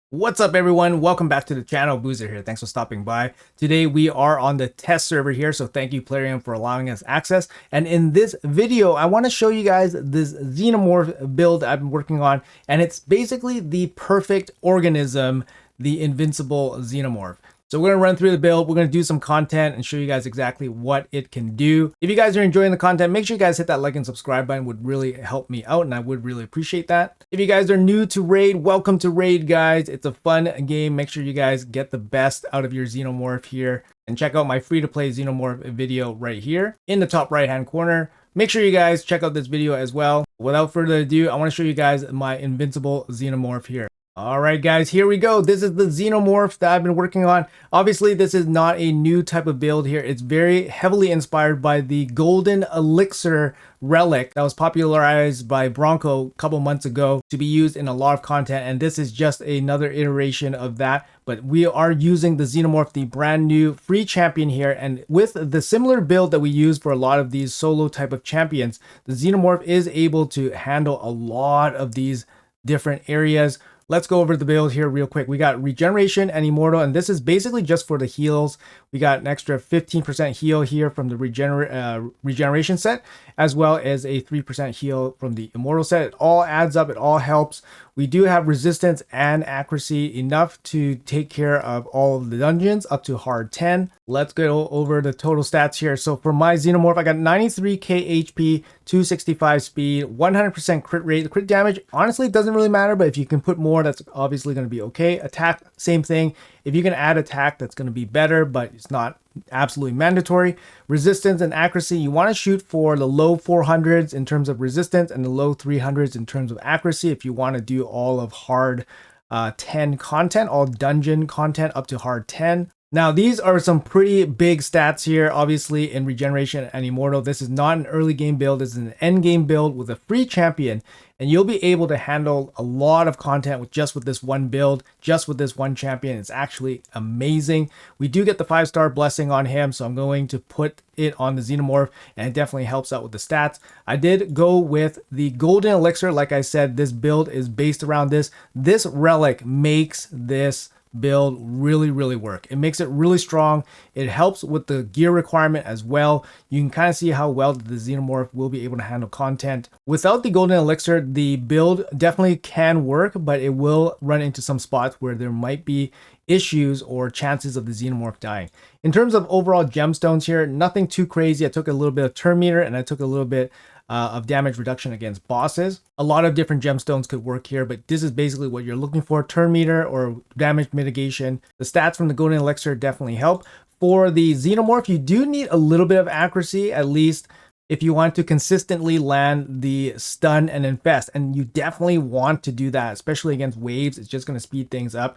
What's up everyone, welcome back to the channel. Boozer here, thanks for stopping by. Today we are on the test server here, so thank you Plarium for allowing us access. And in this video I want to show you guys this Xenomorph build I've been working on, and it's basically the perfect organism, the Invincible Xenomorph. So we're going to run through the build, we're going to do some content and show you guys exactly what it can do. If you guys are enjoying the content, make sure you guys hit that like and subscribe button, would really help me out and I would really appreciate that. If you guys are new to Raid, welcome to Raid guys. It's a fun game. Make sure you guys get the best out of your Xenomorph here and check out my free to play Xenomorph video right here in the top right hand corner. Make sure you guys check out this video as well. Without further ado, I want to show you guys my Invincible Xenomorph here. Alright guys, here we go. This is the Xenomorph that I've been working on. Obviously, this is not a new type of build here. It's very heavily inspired by the Golden Elixir relic that was popularized by Bronco a couple months ago to be used in a lot of content, and this is just another iteration of that. But we are using the Xenomorph, the brand new free champion here, and with the similar build that we use for a lot of these solo type of champions, the Xenomorph is able to handle a lot of these different areas. Let's go over the build here real quick. We got regeneration and immortal, and this is basically just for the heals. We got an extra 15% heal here from the regeneration set, as well as a 3% heal from the immortal set. It all adds up, it all helps. We do have resistance and accuracy enough to take care of all of the dungeons up to hard 10. Let's go over the total stats here. So for my Xenomorph, I got 93k HP, 265 speed, 100% crit rate. The crit damage, honestly, it doesn't really matter, but if you can put more, that's obviously going to be okay. Attack, same thing. If you can add attack, that's going to be better, but it's not absolutely mandatory. Resistance and accuracy, you want to shoot for the low 400s in terms of resistance and the low 300s in terms of accuracy if you want to do all of hard 10 content, all dungeon content up to hard 10. Now, these are some pretty big stats here, obviously, in regeneration and immortal. This is not an early game build. This is an end game build with a free champion, and you'll be able to handle a lot of content with just with this one build, just with this one champion. It's actually amazing. We do get the 5-star blessing on him, so I'm going to put it on the Xenomorph, and it definitely helps out with the stats. I did go with the Golden Elixir. Like I said, this build is based around this. This relic makes this build really work. It makes it really strong. It helps with the gear requirement as well. You can kind of see how well the Xenomorph will be able to handle content. Without the Golden Elixir, the build definitely can work, but it will run into some spots where there might be issues or chances of the Xenomorph dying. In terms of overall gemstones here, nothing too crazy. I took a little bit of turn meter and I took a little bit of damage reduction against bosses. A lot of different gemstones could work here, but this is basically what you're looking for: turn meter or damage mitigation. The stats from the Golden Elixir definitely help. For the Xenomorph, you do need a little bit of accuracy, at least if you want to consistently land the stun and infest, and you definitely want to do that, especially against waves. It's just going to speed things up.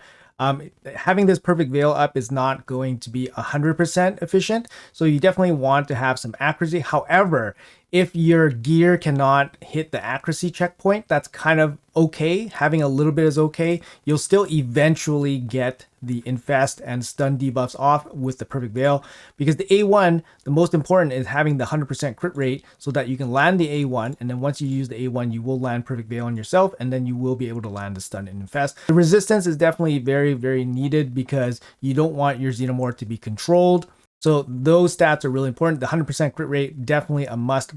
Having this perfect veil up is not going to be 100% efficient, so you definitely want to have some accuracy. However, if your gear cannot hit the accuracy checkpoint, that's kind of okay. Having a little bit is okay. You'll still eventually get the infest and stun debuffs off with the perfect veil, because the A1, the most important is having the 100% crit rate so that you can land the A1, and then once you use the A1, you will land perfect veil on yourself, and then you will be able to land the stun and infest. The resistance is definitely very needed because you don't want your Xenomorph to be controlled. So those stats are really important. The 100% crit rate, definitely a must.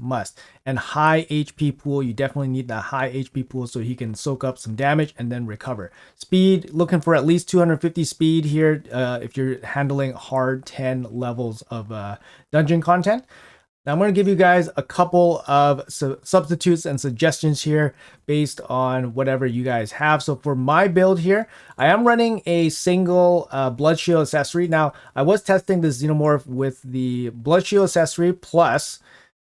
And high HP pool, you definitely need that high HP pool so he can soak up some damage and then recover. Speed, looking for at least 250 speed here if you're handling hard 10 levels of dungeon content. Now I'm going to give you guys a couple of substitutes and suggestions here based on whatever you guys have. So for my build here, I am running a single blood shield accessory. Now I was testing the Xenomorph with the blood shield accessory plus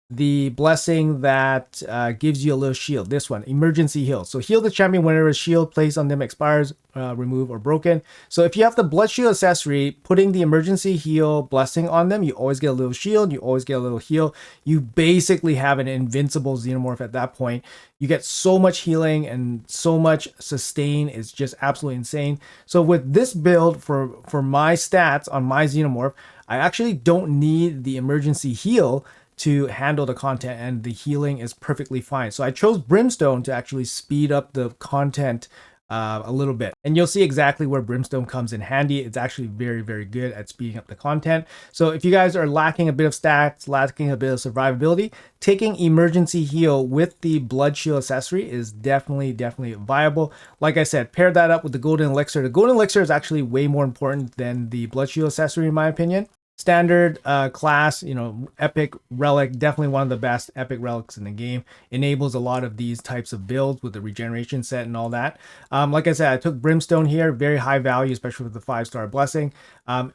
the blessing that gives you a little shield. This one, emergency heal. So heal the champion whenever a shield placed on them expires, remove, or broken. So if you have the blood shield accessory, putting the emergency heal blessing on them, you always get a little shield, you always get a little heal. You basically have an invincible Xenomorph at that point. You get so much healing and so much sustain. It's just absolutely insane. So with this build for my stats on my Xenomorph, I actually don't need the emergency heal to handle the content, and the healing is perfectly fine. So I chose Brimstone to actually speed up the content a little bit. And you'll see exactly where Brimstone comes in handy. It's actually very, very good at speeding up the content. So if you guys are lacking a bit of stats, lacking a bit of survivability, taking Emergency Heal with the Blood Shield accessory is definitely viable. Like I said, pair that up with the Golden Elixir. The Golden Elixir is actually way more important than the Blood Shield accessory in my opinion. Standard class, you know, epic relic, definitely one of the best epic relics in the game. Enables a lot of these types of builds with the regeneration set and all that. Like I said, I took Brimstone here, very high value, especially with the 5-star blessing.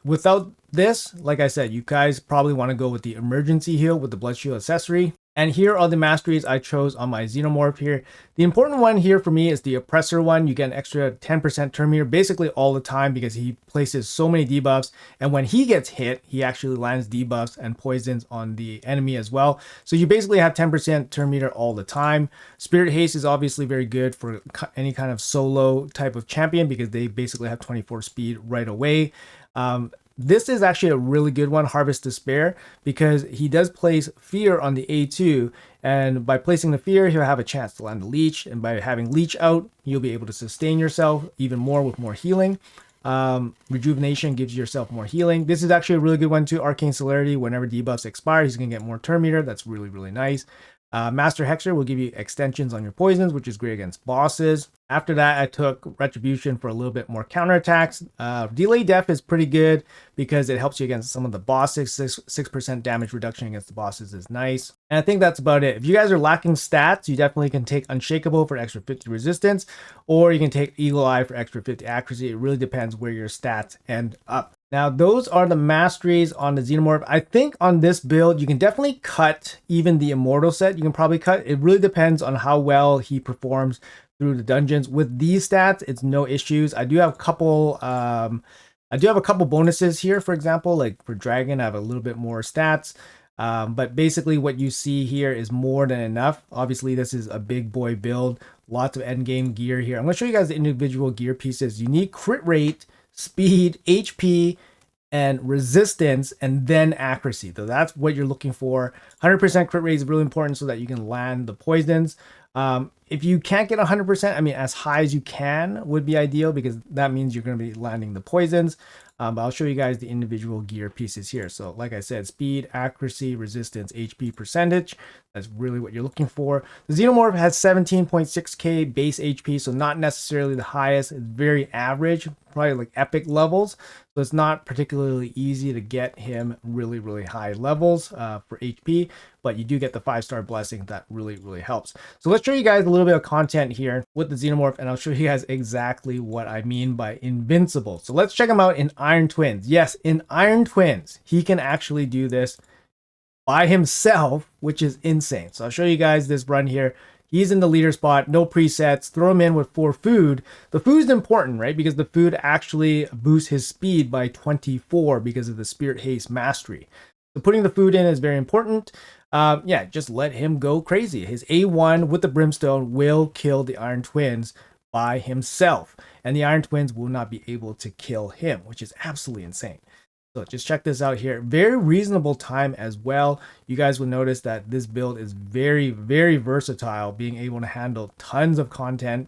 Without this, like I said, you guys probably want to go with the Emergency Heal with the Blood Shield accessory. And here are the masteries I chose on my Xenomorph here. The important one here for me is the Oppressor one. You get an extra 10% turn meter basically all the time because he places so many debuffs. And when he gets hit, he actually lands debuffs and poisons on the enemy as well. So you basically have 10% turn meter all the time. Spirit Haste is obviously very good for any kind of solo type of champion because they basically have 24 speed right away. This is actually a really good one, Harvest Despair, because he does place Fear on the A2, and by placing the Fear, he'll have a chance to land the Leech, and by having Leech out, you'll be able to sustain yourself even more with more healing. Rejuvenation gives yourself more healing. This is actually a really good one too, Arcane Celerity. Whenever debuffs expire, he's going to get more turn meter. That's really nice. Master Hexer will give you extensions on your poisons, which is great against bosses. After that, I took Retribution for a little bit more counterattacks. Delay Death is pretty good because it helps you against some of the bosses. 6% damage reduction against the bosses is nice. And I think that's about it. If you guys are lacking stats, you definitely can take Unshakable for extra 50 resistance, or you can take Eagle Eye for extra 50 accuracy. It really depends where your stats end up. Now, those are the masteries on the Xenomorph. I think on this build, you can definitely cut even the Immortal set. You can probably cut. It really depends on how well he performs through the dungeons. With these stats, it's no issues. I do have a couple bonuses here, for example, like for Dragon, I have a little bit more stats. But basically what you see here is more than enough. Obviously, this is a big boy build. Lots of endgame gear here. I'm going to show you guys the individual gear pieces. Unique crit rate, speed, HP, and resistance, and then accuracy. So that's what you're looking for. 100% crit rate is really important so that you can land the poisons. If you can't get 100%, I mean, as high as you can would be ideal because that means you're going to be landing the poisons. But I'll show you guys the individual gear pieces here. So like I said, speed, accuracy, resistance, HP percentage. That's really what you're looking for. The Xenomorph has 17.6k base HP, so not necessarily the highest. It's very average, probably like epic levels. So it's not particularly easy to get him really high levels for HP, but you do get the 5-star blessing. That really helps. So let's show you guys a little bit of content here with the Xenomorph, and I'll show you guys exactly what I mean by Invincible. So let's check him out in Iron Twins. Yes, in Iron Twins, he can actually do this by himself, which is insane. So I'll show you guys this run here. He's in the leader spot, no presets, throw him in with 4 food. The food is important, right? Because the food actually boosts his speed by 24 because of the Spirit Haste mastery. So putting the food in is very important. Yeah, just let him go crazy. His A1 with the Brimstone will kill the Iron Twins by himself. And the Iron Twins will not be able to kill him, which is absolutely insane. So just check this out here. Very reasonable time as well. You guys will notice that this build is very versatile, being able to handle tons of content.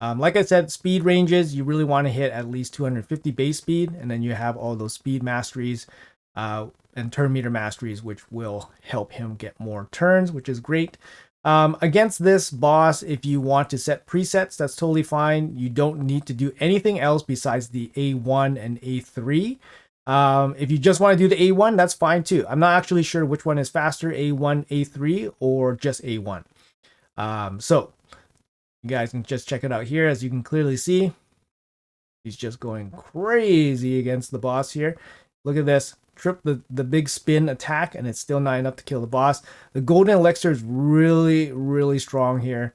Like I said, speed ranges, you really want to hit at least 250 base speed, and then you have all those speed masteries and turn meter masteries, which will help him get more turns, which is great. Against this boss, if you want to set presets, that's totally fine. You don't need to do anything else besides the A1 and A3. If you just want to do the A1, that's fine too. I'm not actually sure which one is faster, A1, A3, or just A1. So you guys can just check it out here. As you can clearly see, he's just going crazy against the boss here. Look at this. Trip the big spin attack, and it's still not enough to kill the boss. The Golden Elixir is really strong here,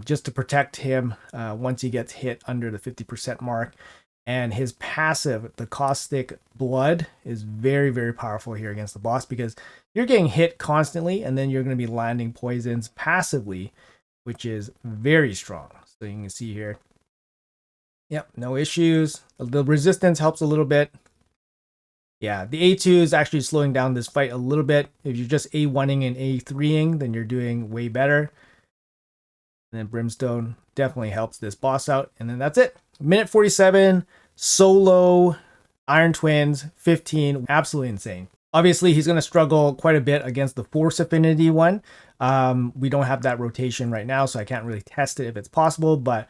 just to protect him once he gets hit under the 50% mark. And his passive, the Caustic Blood, is very powerful here against the boss because you're getting hit constantly, and then you're going to be landing poisons passively, which is very strong. So you can see here. Yep, no issues. The resistance helps a little bit. Yeah, the A2 is actually slowing down this fight a little bit. If you're just A1ing and A3ing, then you're doing way better. And then Brimstone definitely helps this boss out. And then that's it. Minute 47, solo, Iron Twins, 15. Absolutely insane. Obviously, he's going to struggle quite a bit against the Force Affinity one. We don't have that rotation right now, so I can't really test it if it's possible, but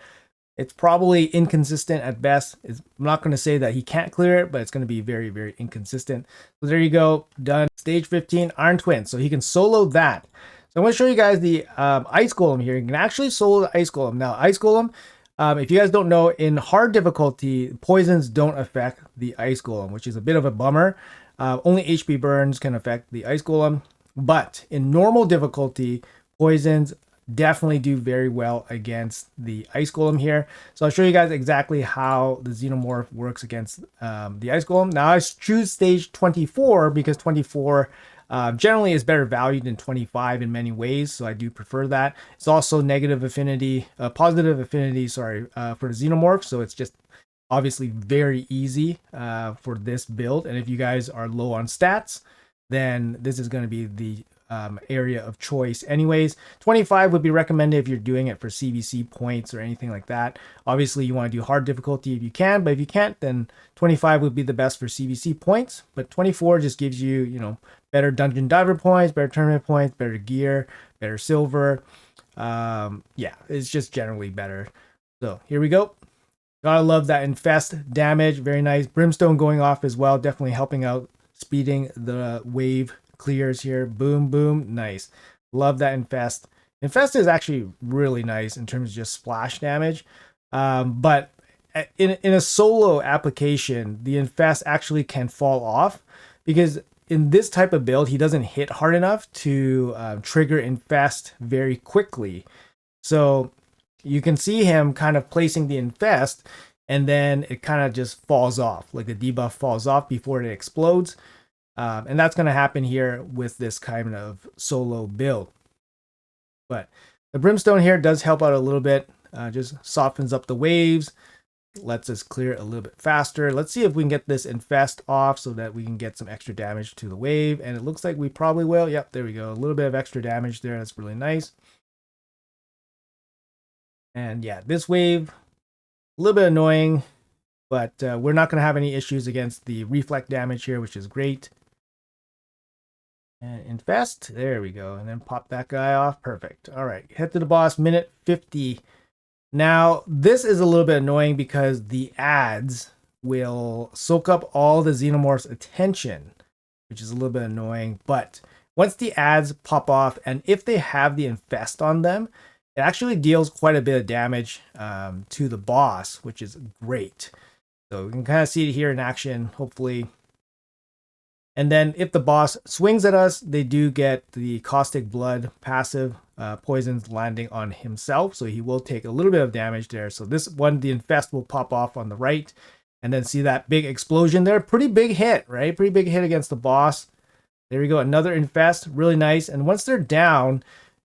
it's probably inconsistent at best. I'm not going to say that he can't clear it, but it's going to be very, very inconsistent. So there you go. Done. Stage 15, Iron Twins. So he can solo that. So I'm going to show you guys the Ice Golem here. You can actually solo the Ice Golem. Now, Ice Golem, if you guys don't know, in hard difficulty, poisons don't affect the Ice Golem, which is a bit of a bummer. Only HP burns can affect the Ice Golem. But in normal difficulty, poisons definitely do very well against the Ice Golem here. So I'll show you guys exactly how the Xenomorph works against the Ice Golem. Now I choose stage 24 because 24 generally is better valued than 25 in many ways, so I do prefer that. It's also positive affinity, sorry, for the Xenomorph, so it's just obviously very easy for this build. And if you guys are low on stats, then this is going to be the area of choice anyways. 25 would be recommended if you're doing it for CVC points or anything like that. Obviously you want to do hard difficulty if you can, but if you can't, then 25 would be the best for CVC points. But 24 just gives you, you know, better dungeon diver points, better tournament points, better gear, better silver. Yeah, it's just generally better. So here we go. Gotta love that infest damage. Very nice. Brimstone going off as well, definitely helping out, speeding the wave clears here. Boom, boom. Nice. Love that infest. Infest is actually really nice in terms of just splash damage. But in a solo application, the infest actually can fall off because in this type of build, he doesn't hit hard enough to trigger infest very quickly. So you can see him kind of placing the infest and then it kind of just falls off, like the debuff falls off before it explodes. And that's going to happen here with this kind of solo build. But the Brimstone here does help out a little bit, just softens up the waves, lets us clear it a little bit faster. Let's see if we can get this infest off so that we can get some extra damage to the wave. And it looks like we probably will. Yep, there we go. A little bit of extra damage there. That's really nice. And yeah, this wave, a little bit annoying, but we're not going to have any issues against the reflect damage here, which is great. And infest, there we go. And then pop that guy off. Perfect. All right, head to the boss, minute 50. Now, this is a little bit annoying because the ads will soak up all the Xenomorph's attention, which is a little bit annoying. But once the ads pop off, and if they have the infest on them, it actually deals quite a bit of damage to the boss, which is great. So we can kind of see it here in action, hopefully. And then if the boss swings at us, they do get the Caustic Blood passive poisons landing on himself. So he will take a little bit of damage there. So this one, the infest will pop off on the right. And then see that big explosion there. Pretty big hit, right? Pretty big hit against the boss. There we go. Another infest. Really nice. And once they're down,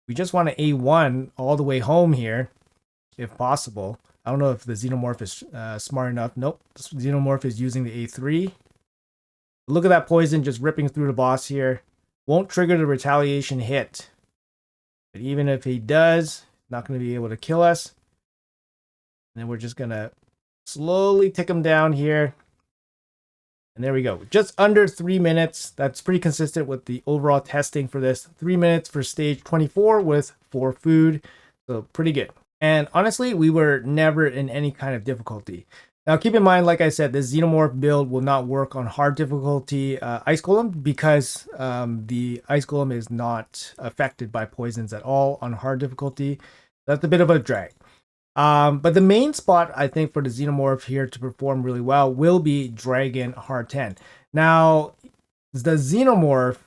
we just want to A1 all the way home here, if possible. I don't know if the Xenomorph is smart enough. Nope. The Xenomorph is using the A3. Look at that poison just ripping through the boss here. Won't trigger the retaliation hit. But even if he does, not going to be able to kill us. And then we're just going to slowly tick him down here. And there we go. Just under 3 minutes. That's pretty consistent with the overall testing for this. 3 minutes for stage 24 with 4 food. So pretty good. And honestly, we were never in any kind of difficulty. Now, keep in mind, like I said, this Xenomorph build will not work on hard difficulty Ice Golem because the Ice Golem is not affected by poisons at all on hard difficulty. That's a bit of a drag. But the main spot, I think, for the Xenomorph here to perform really well will be Dragon Hard 10. Now, the Xenomorph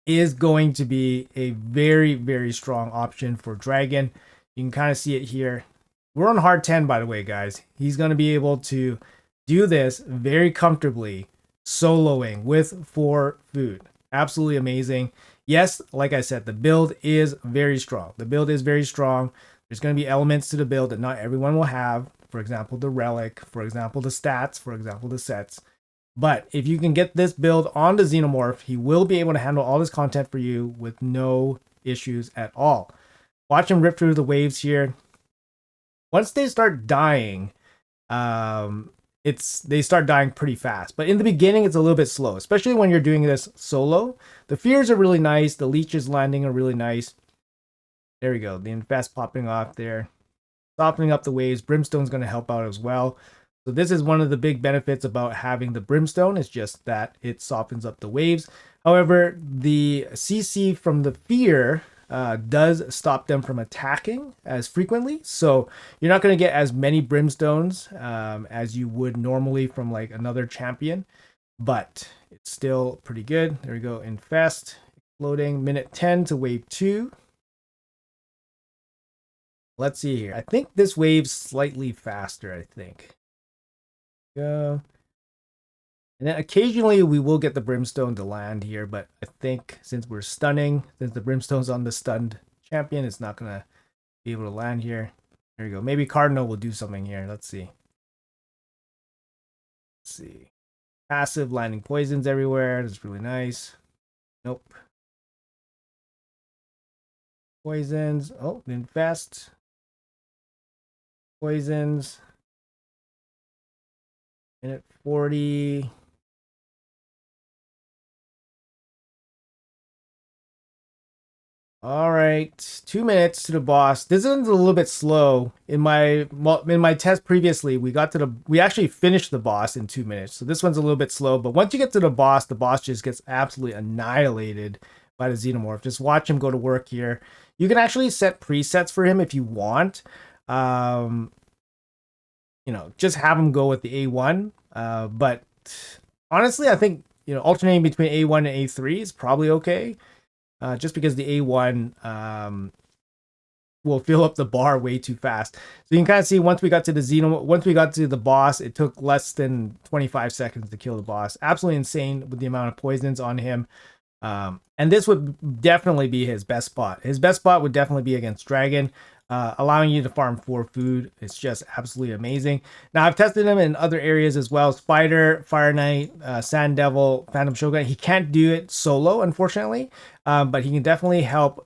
is going to be a very, very strong option for Dragon. You can kind of see it here. We're on hard 10, by the way, guys. He's going to be able to do this very comfortably, soloing with 4 food. Absolutely amazing. Yes, like I said, the build is very strong. The build is very strong. There's going to be elements to the build that not everyone will have. For example, the relic. For example, the stats. For example, the sets. But if you can get this build on the Xenomorph, he will be able to handle all this content for you with no issues at all. Watch him rip through the waves here. once they start dying, they start dying pretty fast. But in the beginning, it's a little bit slow, especially when you're doing this solo. The fears are really nice. The leeches landing are really nice. There we go. The infest popping off there, softening up the waves. Brimstone's going to help out as well. So this is one of the big benefits about having the brimstone, is just that it softens up the waves. However, the CC from the fear does stop them from attacking as frequently. So you're not going to get as many brimstones as you would normally from like another champion, but it's still pretty good. There we go. Infest, exploding, minute 10 to wave 2. Let's see here. I think this wave's slightly faster, I think. Go. And then occasionally we will get the brimstone to land here, but I think since we're stunning, since the brimstone's on the stunned champion, it's not going to be able to land here. There we go. Maybe Cardinal will do something here. Let's see. Let's see. Passive landing poisons everywhere. That's really nice. Nope. Poisons. Oh, infest. Poisons. Minute 40. All right, 2 minutes to the boss. This one's a little bit slow. In my test previously, we actually finished the boss in 2 minutes. So this one's a little bit slow, but once you get to the boss just gets absolutely annihilated by the Xenomorph. Just watch him go to work here. You can actually set presets for him if you want. You know, just have him go with the A1. But honestly, I think, you know, alternating between A1 and A3 is probably okay. Just because the A1 will fill up the bar way too fast. So you can kind of see once we got to the boss, it took less than 25 seconds to kill the boss. Absolutely insane with the amount of poisons on him. And this would definitely be his best spot. His best spot would definitely be against Dragon. Allowing you to farm 4 food. It's just absolutely amazing. Now, I've tested him in other areas as well. Spider, Fire Knight, Sand Devil, Phantom Shogun. He can't do it solo, unfortunately, but he can definitely help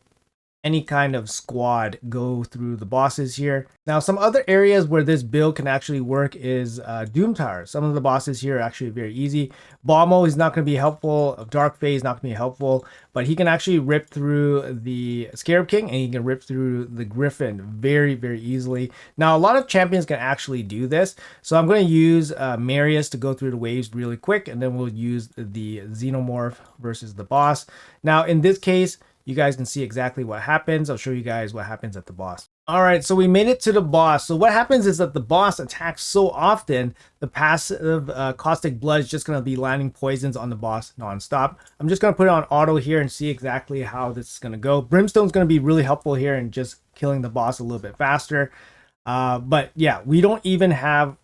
any kind of squad go through the bosses here. Now, some other areas where this build can actually work is Doom Tower. Some of the bosses here are actually very easy. Baumo is not going to be helpful. Dark Phase is not going to be helpful, but he can actually rip through the Scarab King and he can rip through the Griffin very, very easily. Now, a lot of champions can actually do this, so I'm going to use Marius to go through the waves really quick, and then we'll use the Xenomorph versus the boss. Now, in this case, you guys can see exactly what happens. I'll show you guys what happens at the boss. All right, so we made it to the boss. So what happens is that the boss attacks so often, the passive Caustic Blood is just going to be landing poisons on the boss nonstop. I'm just going to put it on auto here and see exactly how this is going to go. Brimstone's going to be really helpful here in just killing the boss a little bit faster. But yeah, we don't even have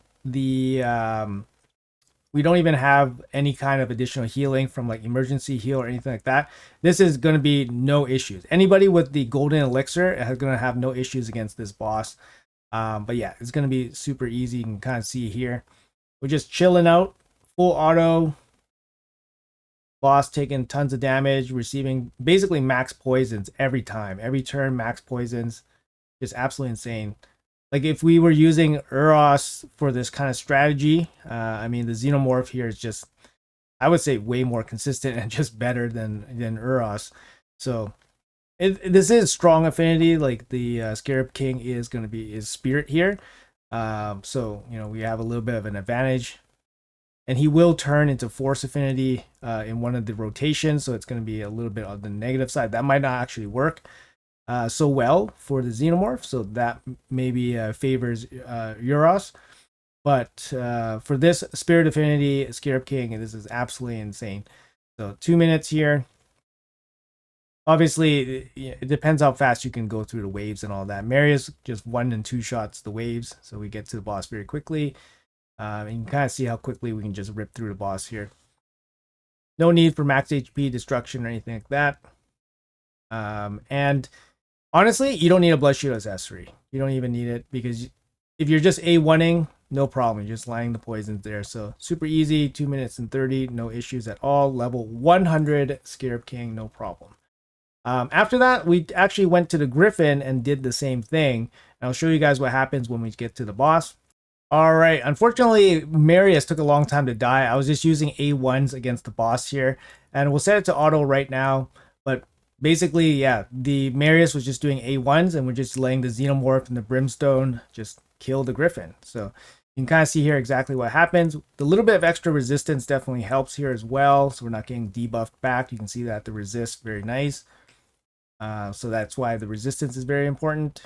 any kind of additional healing from like emergency heal or anything like that. This is going to be no issues. Anybody with the golden elixir is going to have no issues against this boss. But yeah, it's going to be super easy. You can kind of see here. We're just chilling out. Full auto. Boss taking tons of damage. Receiving basically max poisons every time. Every turn, max poisons. Just absolutely insane. Like if we were using Uros for this kind of strategy, I mean, the Xenomorph here is just, I would say, way more consistent and just better than Uros. So this is strong affinity. Like the Scarab King is going to be his spirit here. So, you know, we have a little bit of an advantage. And he will turn into force affinity in one of the rotations. So it's going to be a little bit on the negative side. That might not actually work so well for the Xenomorph, so that maybe favors Uros. But for this Spirit Affinity Scarab King, this is absolutely insane. So 2 minutes here. Obviously, it depends how fast you can go through the waves and all that. Marius just 1 and 2 shots the waves, so we get to the boss very quickly. And you can kind of see how quickly we can just rip through the boss here. No need for max HP destruction or anything like that. And honestly, you don't need a Blood Shield as S3. You don't even need it, because if you're just A1ing, no problem. You're just landing the poisons there. So super easy, 2 minutes and 30, no issues at all. Level 100 Scarab King, no problem. After that, we actually went to the Griffin and did the same thing. And I'll show you guys what happens when we get to the boss. All right, unfortunately, Marius took a long time to die. I was just using A1s against the boss here, and we'll set it to auto right now. But basically, yeah, the Marius was just doing A1s, and we're just letting the Xenomorph and the Brimstone just kill the Griffin. So you can kind of see here exactly what happens. The little bit of extra resistance definitely helps here as well, so we're not getting debuffed back. You can see that the resist, very nice. So that's why the resistance is very important.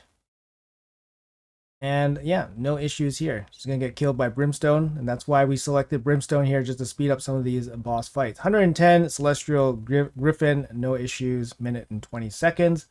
And yeah, no issues here. She's going to get killed by Brimstone, and that's why we selected Brimstone here, just to speed up some of these boss fights. 110 Celestial Griffin, no issues, minute and 20 seconds.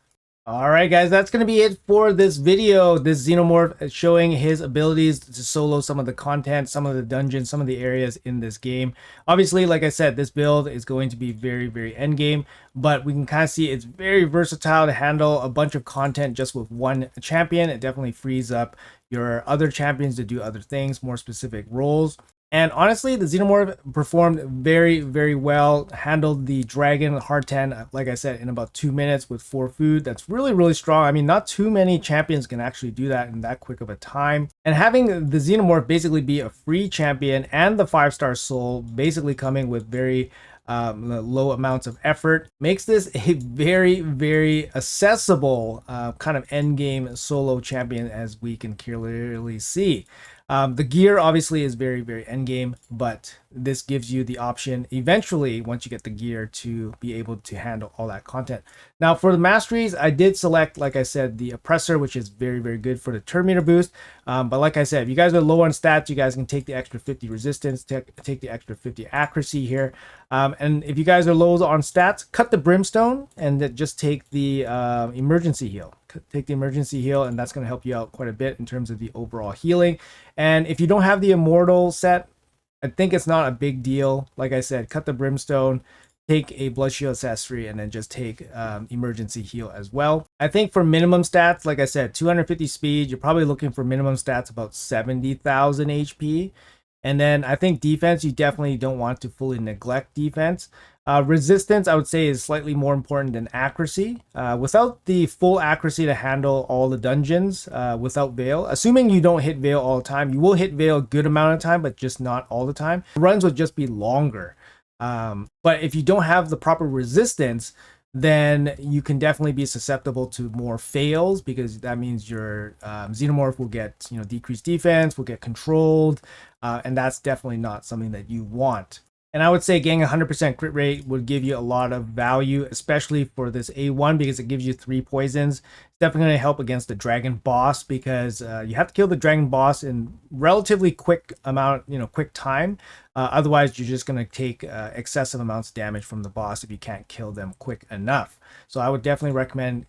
All right, guys, that's going to be it for this video. This Xenomorph showing his abilities to solo some of the content, some of the dungeons, some of the areas in this game. Obviously, like I said, this build is going to be very, very endgame, but we can kind of see it's very versatile to handle a bunch of content just with one champion. It definitely frees up your other champions to do other things, more specific roles. And honestly, the Xenomorph performed very, very well, handled the Dragon Hard 10, like I said, in about 2 minutes with 4 food. That's really, really strong. I mean, not too many champions can actually do that in that quick of a time. And having the Xenomorph basically be a free champion and the 5-star soul basically coming with very low amounts of effort makes this a very, very accessible kind of end game solo champion, as we can clearly see. The gear obviously is very, very end game, but this gives you the option eventually, once you get the gear, to be able to handle all that content. Now for the masteries, I did select, like I said, the Oppressor, which is very, very good for the turn meter boost. But like I said, if you guys are low on stats, you guys can take the extra 50 resistance, take the extra 50 accuracy here. And if you guys are low on stats, cut the Brimstone and just take the emergency heal. Take the emergency heal, and that's going to help you out quite a bit in terms of the overall healing. And if you don't have the immortal set, I think it's not a big deal. Like I said, cut the Brimstone, take a blood shield accessory, and then just take emergency heal as well. I think for minimum stats, like I said, 250 speed, you're probably looking for minimum stats about 70,000 HP. And then I think defense, you definitely don't want to fully neglect defense. Resistance, I would say, is slightly more important than accuracy. Without the full accuracy to handle all the dungeons without Veil, assuming you don't hit Veil all the time, you will hit Veil a good amount of time, but just not all the time. Runs would just be longer. But if you don't have the proper resistance, then you can definitely be susceptible to more fails, because that means your Xenomorph will get, decreased defense, will get controlled, and that's definitely not something that you want. And I would say getting 100% crit rate would give you a lot of value, especially for this A1, because it gives you 3 poisons. It's definitely going to help against the dragon boss, because you have to kill the dragon boss in relatively quick time. Otherwise, you're just going to take excessive amounts of damage from the boss if you can't kill them quick enough. So I would definitely recommend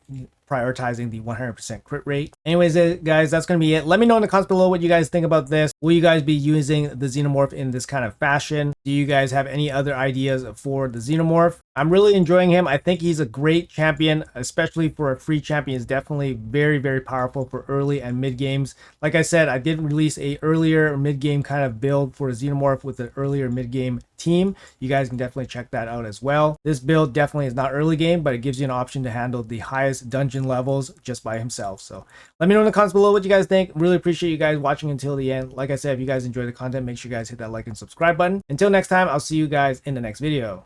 prioritizing the 100% crit rate. Anyways, guys, that's going to be it. Let me know in the comments below what you guys think about this. Will you guys be using the Xenomorph in this kind of fashion? Do you guys have any other ideas for the Xenomorph? I'm really enjoying him. I think he's a great champion, especially for a free champion. He's definitely very, very powerful for early and mid games. Like I said, I did release a earlier mid game kind of build for a Xenomorph with an earlier mid game team. You guys can definitely check that out as well. This build definitely is not early game, but it gives you an option to handle the highest dungeon levels just by himself. So let me know in the comments below what you guys think. Really appreciate you guys watching until the end. Like I said, if you guys enjoy the content, make sure you guys hit that like and subscribe button. Until next time, I'll see you guys in the next video.